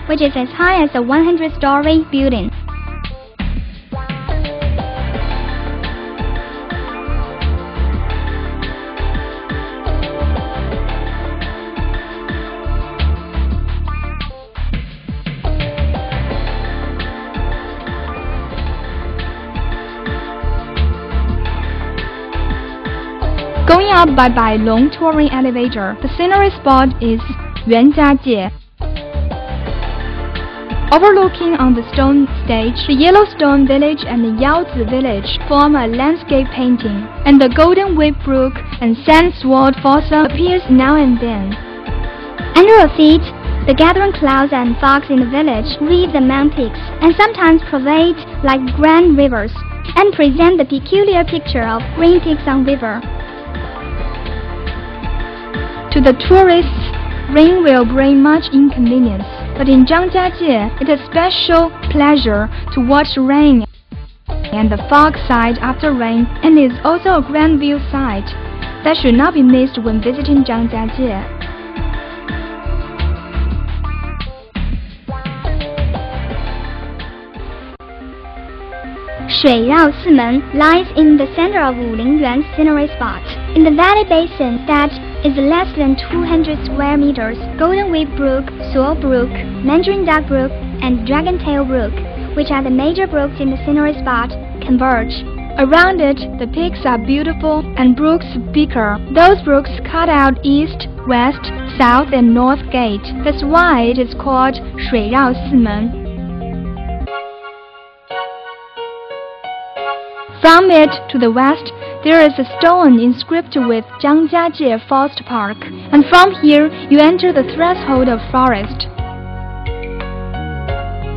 which is as high as a 100-story building. Going up by Bailong touring elevator, the scenery spot is Zhangjiajie. Overlooking on the stone stage, the Yellowstone Village and the Yaozi Village form a landscape painting, and the Golden Whip Brook and Sand Sword Fossa appears now and then. Under our feet, the gathering clouds and fogs in the village wreathe the mountain peaks and sometimes pervade like grand rivers and present the peculiar picture of green peaks on river. To the tourists, rain will bring much inconvenience, but in Zhangjiajie, it is a special pleasure to watch rain and the fog side after rain, and is also a grand view site that should not be missed when visiting Zhangjiajie. 水绕寺门 lies in the center of Wulingyuan scenery spot. In the valley basin that is less than 200 square meters, Golden Whip Brook, Sword Brook, Mandarin Duck Brook, and Dragon Tail Brook, which are the major brooks in the scenery spot, converge. Around it, the peaks are beautiful and brooks bigger. Those brooks cut out east, west, south, and north gate. That's why it is called 水绕寺门. From it to the west, there is a stone inscribed with Zhangjiajie Forest Park, and from here you enter the threshold of forest.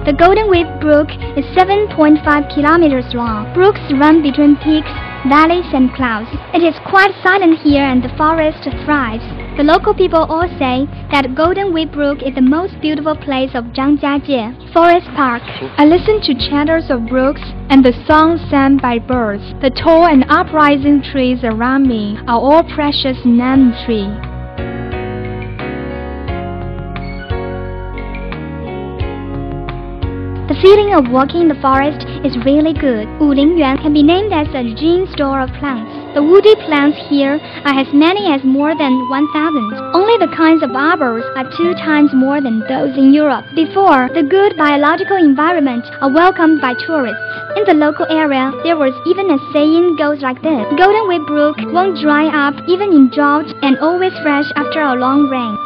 The Golden Whip Brook is 7.5 kilometers long. Brooks run between peaks, valleys, and clouds. It is quite silent here and the forest thrives. The local people all say that Golden Whip Brook is the most beautiful place of Zhangjiajie Forest Park. I listen to chatters of brooks and the songs sung by birds. The tall and uprising trees around me are all precious nan trees. The feeling of walking in the forest is really good. Wulingyuan can be named as a gene store of plants. The woody plants here are as many as more than 1,000. Only the kinds of arbors are 2 times more than those in Europe. Before, the good biological environment are welcomed by tourists. In the local area, there was even a saying goes like this: Golden Whip Brook won't dry up even in drought and always fresh after a long rain.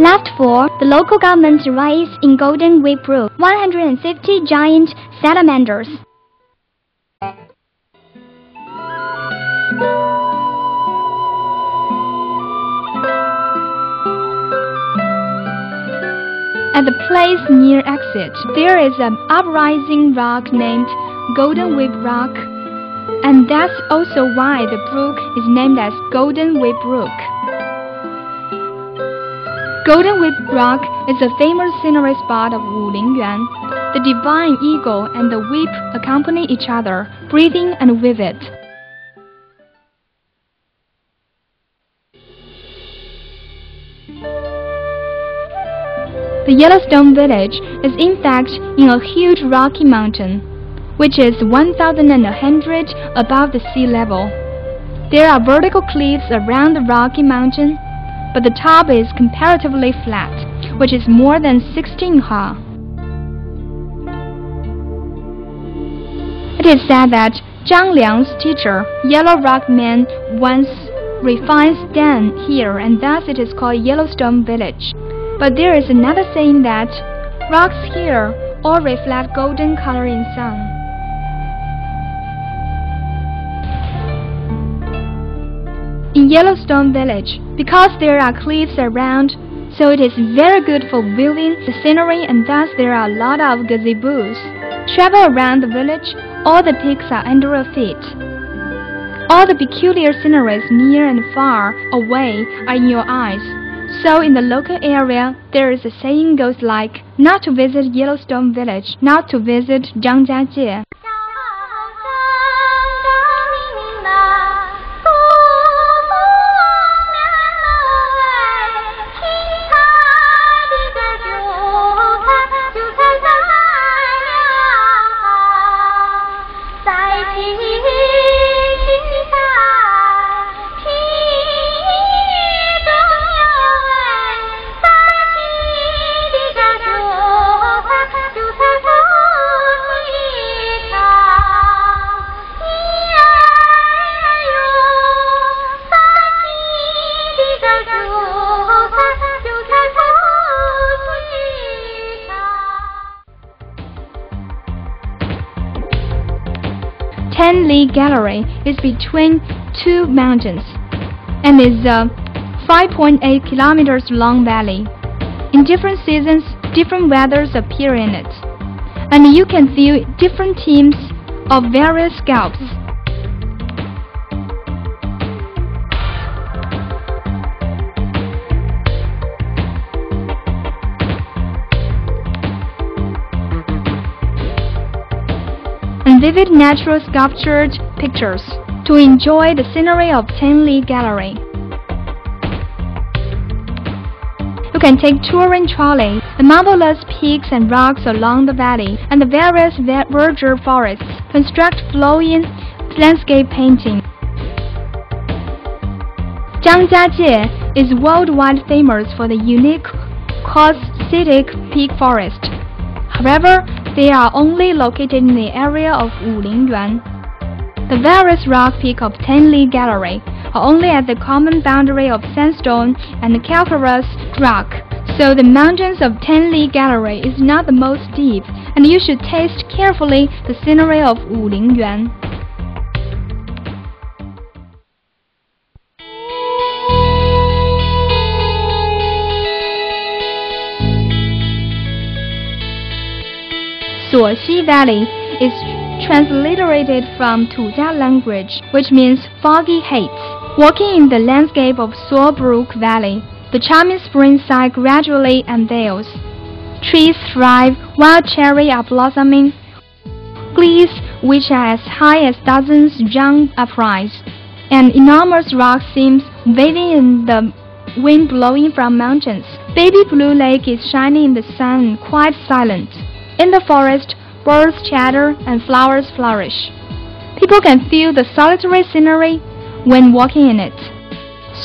Left for the local government raise in Golden Whip Brook 150 giant salamanders. At the place near exit, there is an uprising rock named Golden Whip Rock, and that's also why the brook is named as Golden Whip Brook. Golden Whip Rock is a famous scenery spot of Wulingyuan. The divine eagle and the whip accompany each other, breathing and vivid. The Yellowstone Village is in fact in a huge rocky mountain, which is 1,100 above the sea level. There are vertical cliffs around the rocky mountain, but the top is comparatively flat, which is more than 16 ha. It is said that Zhang Liang's teacher, Yellow Rock Man, once refined sand here, and thus it is called Yellowstone Village. But there is another saying that rocks here all reflect golden color in sun. In Yellowstone Village, because there are cliffs around, so it is very good for viewing the scenery, and thus there are a lot of gazebos. Travel around the village, all the peaks are under your feet. All the peculiar sceneries near and far away are in your eyes. So in the local area, there is a saying goes like, not to visit Yellowstone Village, not to visit Zhangjiajie. Tenli Gallery is between two mountains and is a 5.8 kilometers long valley. In different seasons, different weathers appear in it, and you can view different teams of various scalps. And vivid natural sculptured pictures to enjoy the scenery of Tenli Gallery. You can take touring trolley, the marvelous peaks and rocks along the valley, and the various verdure forests, construct flowing landscape painting. Zhangjiajie is worldwide famous for the unique caustitic peak forest. However, they are only located in the area of Wulingyuan. The various rock peaks of Tenli Gallery are only at the common boundary of sandstone and calcareous rock, so the mountains of Tenli Gallery is not the most steep, and you should taste carefully the scenery of Wulingyuan. Suoxi Valley is transliterated from Tujia language, which means foggy haze. Walking in the landscape of Suobrook Valley, the charming spring side gradually unveils. Trees thrive, wild cherry are blossoming, trees which are as high as dozens jump upright, and enormous rocks seem waving in the wind blowing from mountains. Baby Blue Lake is shining in the sun and quite silent. In the forest, birds chatter and flowers flourish. People can feel the solitary scenery when walking in it.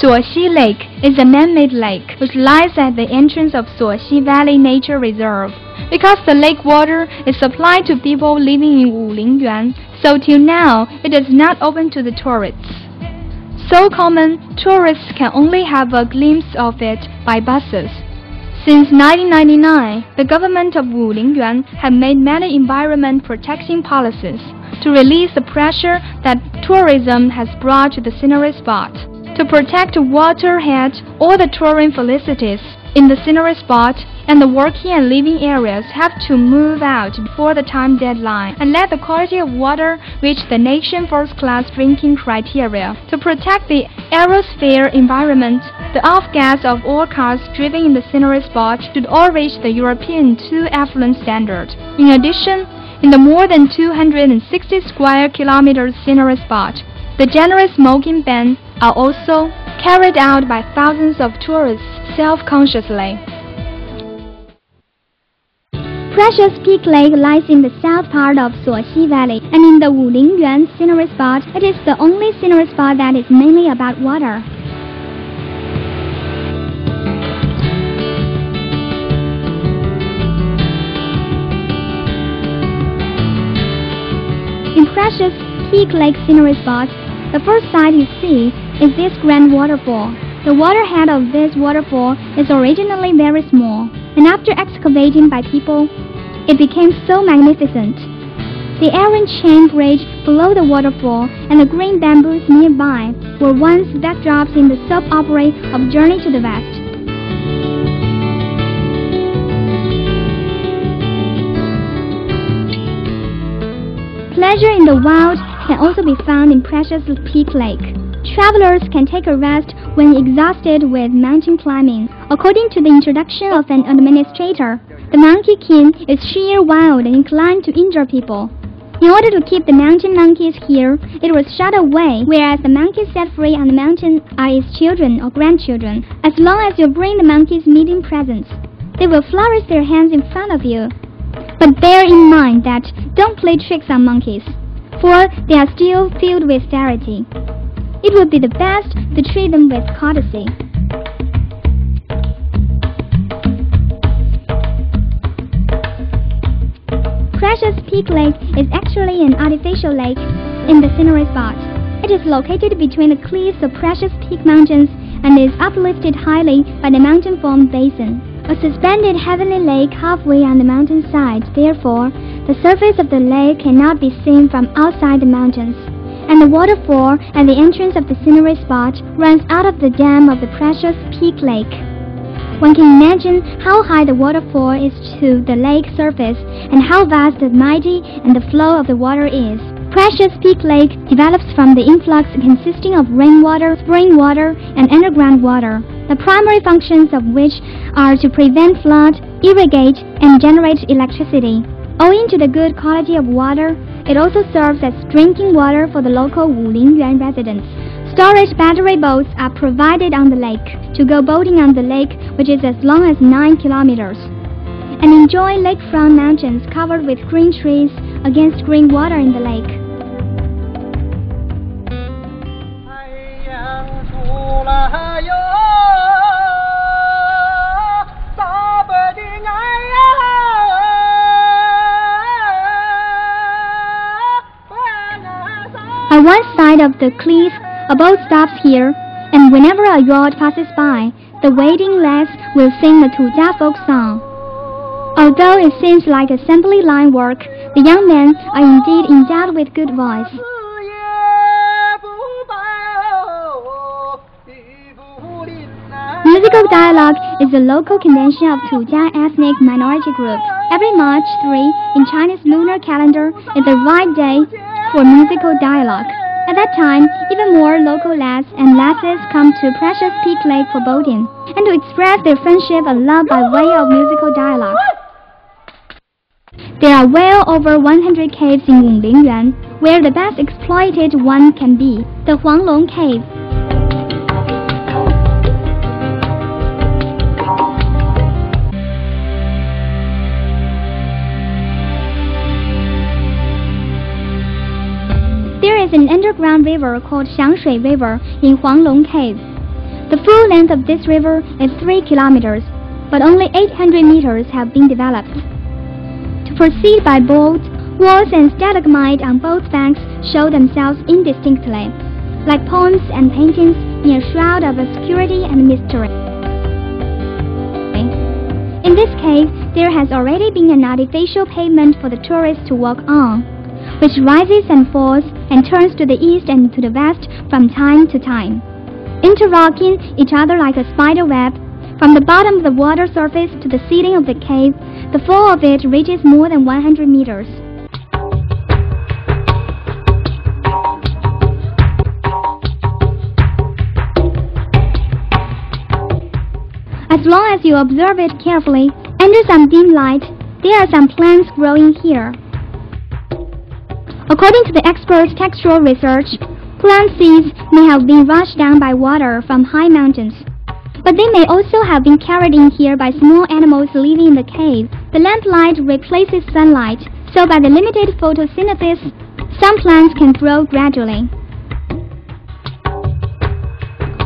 Suoxi Lake is a man-made lake which lies at the entrance of Suoxi Valley Nature Reserve. Because the lake water is supplied to people living in Wulingyuan, so till now it is not open to the tourists. So common, tourists can only have a glimpse of it by buses. Since 1999, the government of Wulingyuan have made many environment protection policies to release the pressure that tourism has brought to the scenery spot. To protect waterhead, all the touring facilities in the scenery spot and the working and living areas have to move out before the time deadline and let the quality of water reach the nation first-class drinking criteria. To protect the aerosphere environment, the off-gas of all cars driven in the scenery spot should all reach the European 2 effluent standard. In addition, in the more than 260 square kilometers scenery spot, the general smoking ban are also carried out by thousands of tourists self-consciously. Precious Peak Lake lies in the south part of Suoxi Valley, and in the Wulingyuan scenery spot, it is the only scenery spot that is mainly about water. In Precious Peak Lake scenery spot, the first sight you see is this grand waterfall. The waterhead of this waterfall is originally very small, and after excavating by people, it became so magnificent. The iron chain bridge below the waterfall and the green bamboos nearby were once backdrops in the soap opera of Journey to the West. Pleasure in the wild can also be found in Precious Peak Lake. Travelers can take a rest when exhausted with mountain climbing. According to the introduction of an administrator, the Monkey King is sheer wild and inclined to injure people. In order to keep the mountain monkeys here, it was shut away, whereas the monkeys set free on the mountain are its children or grandchildren. As long as you bring the monkeys meeting presents, they will flourish their hands in front of you. But bear in mind that don't play tricks on monkeys, for they are still filled with charity. It would be the best to treat them with courtesy. Precious Peak Lake is actually an artificial lake in the scenery spot. It is located between the cliffs of Precious Peak Mountains and is uplifted highly by the mountain-formed basin. A suspended heavenly lake halfway on the mountainside, therefore, the surface of the lake cannot be seen from outside the mountains, and the waterfall at the entrance of the scenery spot runs out of the dam of the Precious Peak Lake. One can imagine how high the waterfall is to the lake surface and how vast and mighty and the flow of the water is. Precious Peak Lake develops from the influx consisting of rainwater, spring water, and underground water, the primary functions of which are to prevent flood, irrigate, and generate electricity. Owing to the good quality of water, it also serves as drinking water for the local Wulingyuan residents. Storage battery boats are provided on the lake to go boating on the lake, which is as long as 9 kilometers, and enjoy lakefront mountains covered with green trees against green water in the lake. On one side of the cliff, a boat stops here, and whenever a yacht passes by, the waiting lads will sing the Tujia folk song. Although it seems like assembly line work, the young men are indeed endowed with good voice. Musical dialogue is the local convention of Tujia ethnic minority group. Every March 3 in Chinese lunar calendar is the right day for musical dialogue. At that time, even more local lads and lasses come to Precious Peak Lake for boating, and to express their friendship and love by way of musical dialogue. There are well over 100 caves in Wulingyuan, where the best exploited one can be, the Huanglong Cave. There is an underground river called Xiangshui River in Huanglong Cave. The full length of this river is 3 kilometers, but only 800 meters have been developed. To proceed by boat, walls and stalagmite on both banks show themselves indistinctly, like poems and paintings in a shroud of obscurity and mystery. In this cave, there has already been an artificial pavement for the tourists to walk on, which rises and falls and turns to the east and to the west from time to time, interlocking each other like a spider web. From the bottom of the water surface to the ceiling of the cave, the fall of it reaches more than 100 meters. As long as you observe it carefully, under some dim light, there are some plants growing here. According to the experts' textual research, plant seeds may have been washed down by water from high mountains, but they may also have been carried in here by small animals living in the cave. The lamplight replaces sunlight, so by the limited photosynthesis, some plants can grow gradually.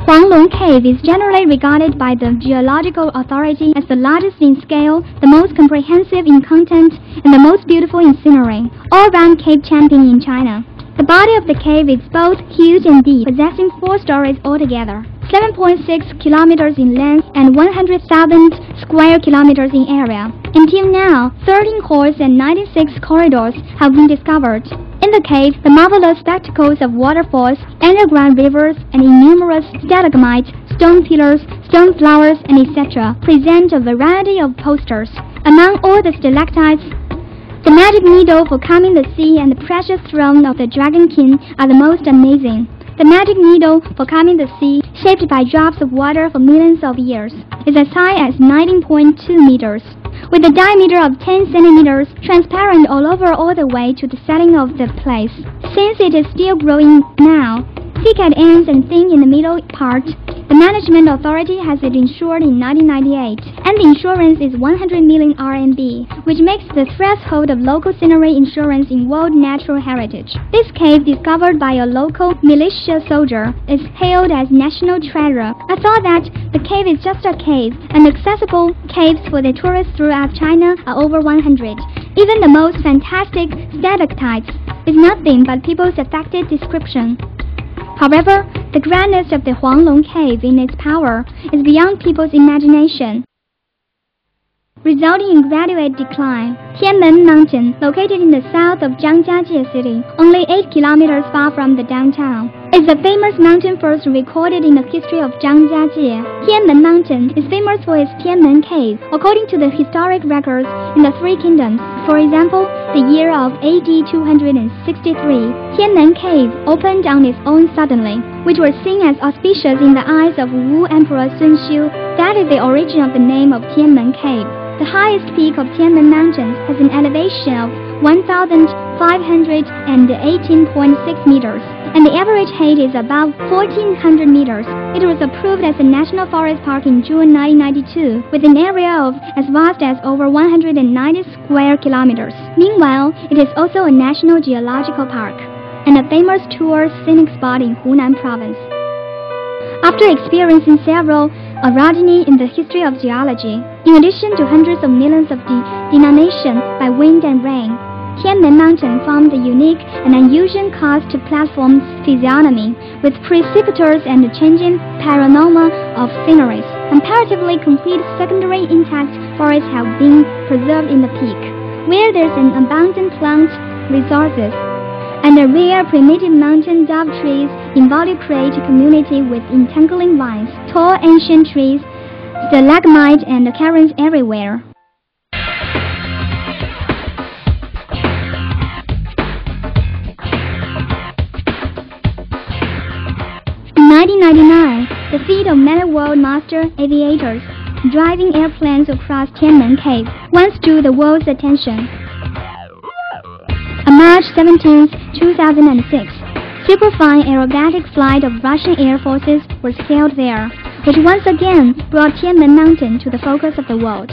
Huanglong Cave is generally regarded by the Geological Authority as the largest in scale, the most comprehensive in content, and the most beautiful in scenery, all-round cave champion in China. The body of the cave is both huge and deep, possessing 4 stories altogether, 7.6 kilometers in length and 100,000 square kilometers in area. Until now, 13 halls and 96 corridors have been discovered. In the cave, the marvelous spectacles of waterfalls, underground rivers, and innumerous stalagmites, stone pillars, stone flowers, and etc. present a variety of posters. Among all the stalactites, The magic needle for calming the sea and the precious throne of the Dragon King are the most amazing. The magic needle for calming the sea, shaped by drops of water for millions of years, is as high as 19.2 meters, with a diameter of 10 centimeters, transparent all over all the way to the ceiling of the place. Since it is still growing now, thick at ends and thin in the middle part, the management authority has it insured in 1998, and the insurance is 100 million RMB, which makes the threshold of local scenery insurance in World Natural Heritage. This cave, discovered by a local militia soldier, is hailed as national treasure. I thought that the cave is just a cave, and accessible caves for the tourists throughout China are over 100. Even the most fantastic stalactites is nothing but people's affected description. However, the grandness of the Huanglong Cave in its power is beyond people's imagination, resulting in gradual decline. Tianmen Mountain, located in the south of Zhangjiajie City, only 8 kilometers far from the downtown, is a famous mountain first recorded in the history of Zhangjiajie. Tianmen Mountain is famous for its Tianmen Cave, according to the historic records in the Three Kingdoms. For example, the year of AD 263, Tianmen Cave opened on its own suddenly, which was seen as auspicious in the eyes of Wu Emperor Sun Xiu. That is the origin of the name of Tianmen Cave. The highest peak of Tianmen Mountains has an elevation of 1,518.6 meters, and the average height is about 1,400 meters. It was approved as a national forest park in June 1992, with an area of as vast as over 190 square kilometers. Meanwhile, it is also a national geological park and a famous tour scenic spot in Hunan province. After experiencing several orogeny in the history of geology, in addition to hundreds of millions of denominations by wind and rain, Tianmen Mountain formed a unique and unusual karst platform physiognomy, with precipitous and changing panorama of sceneries. Comparatively complete secondary intact forests have been preserved in the peak, where there's an abundant plant resources, and the rare primitive mountain dove trees involucrate community with entangling vines, tall ancient trees, stalagmite and caverns everywhere. In 1999, the feat of many world master aviators driving airplanes across Tianmen Cave once drew the world's attention. On March 17, 2006, superfine aerobatic flight of Russian Air Forces was held there, which once again brought Tianmen Mountain to the focus of the world.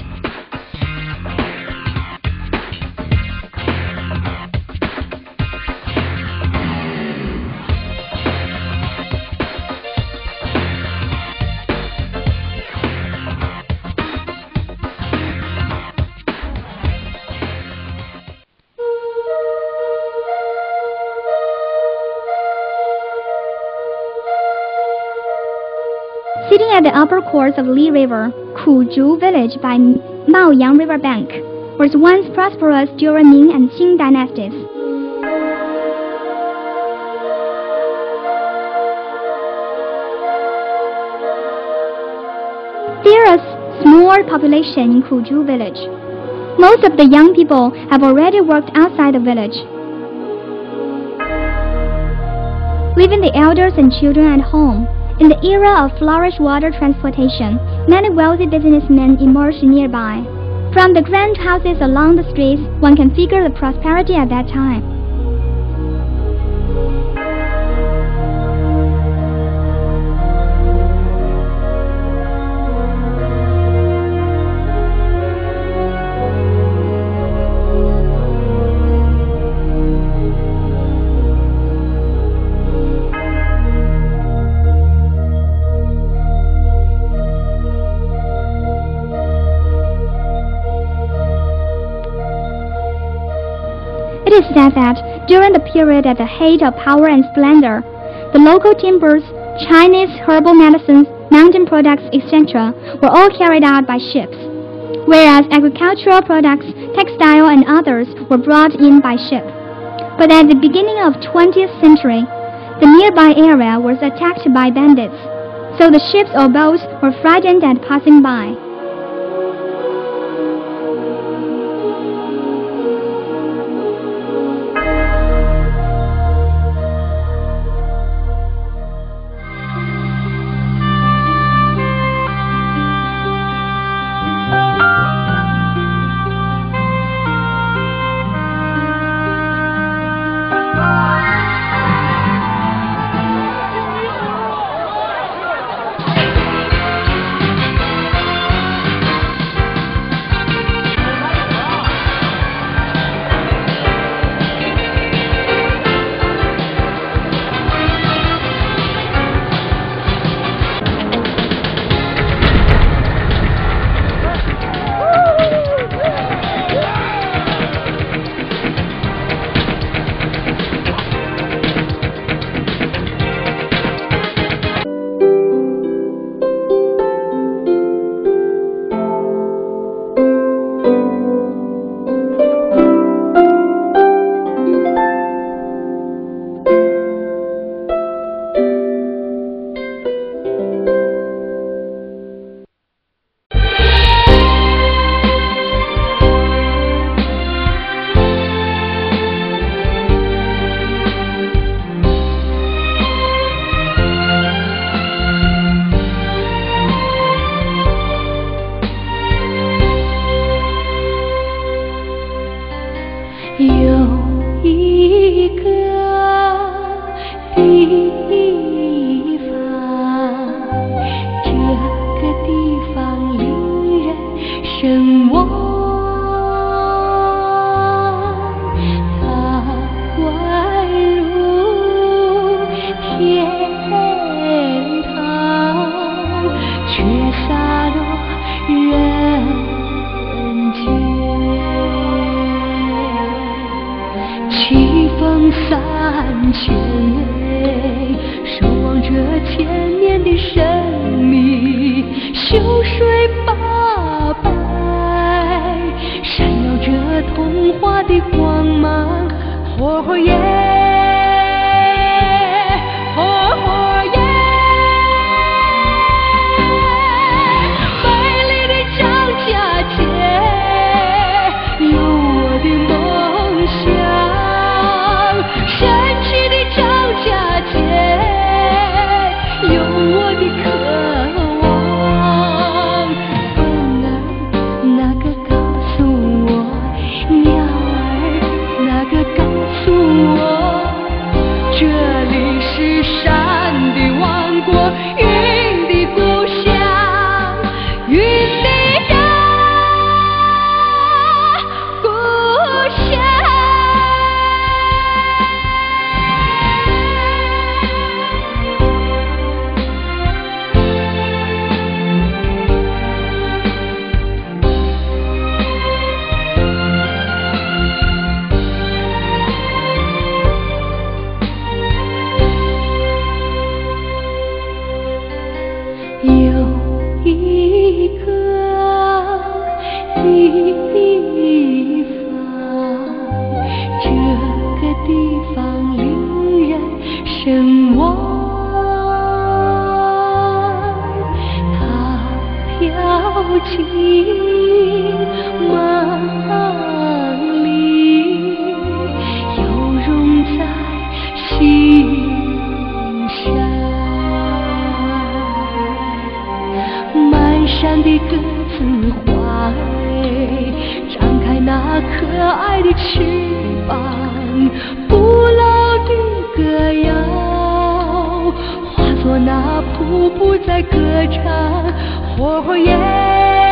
Sitting at the upper course of Li River, Kuzhu village by Maoyang River bank was once prosperous during Ming and Qing dynasties. There is a small population in Kuzhu village. Most of the young people have already worked outside the village, leaving the elders and children at home. In the era of flourish water transportation, many wealthy businessmen emerged nearby. From the grand houses along the streets, one can figure the prosperity at that time. It is said that during the period at the height of power and splendor, the local timbers, Chinese herbal medicines, mountain products, etc. were all carried out by ships, whereas agricultural products, textile and others were brought in by ship. But at the beginning of 20th century, the nearby area was attacked by bandits, so the ships or boats were frightened at passing by. 方，这个地方令人神往。它宛如天堂，却洒落人间。凄风三千里，守望着千年的神秘，秀水八百，闪耀着童话的光芒。火火耶，火火耶，美丽的张家界有我的梦想，神奇的张家界有我的渴望。风儿那个告诉我，鸟儿那个告诉我，这里是山的王国，云的故乡，云的呀故乡。有一个地方，这个地方令人神往。它飘进梦里，又融在心上。满山的鸽子花儿，张开那可爱的翅膀，不老的歌谣，化作那瀑布在歌唱。火火耶。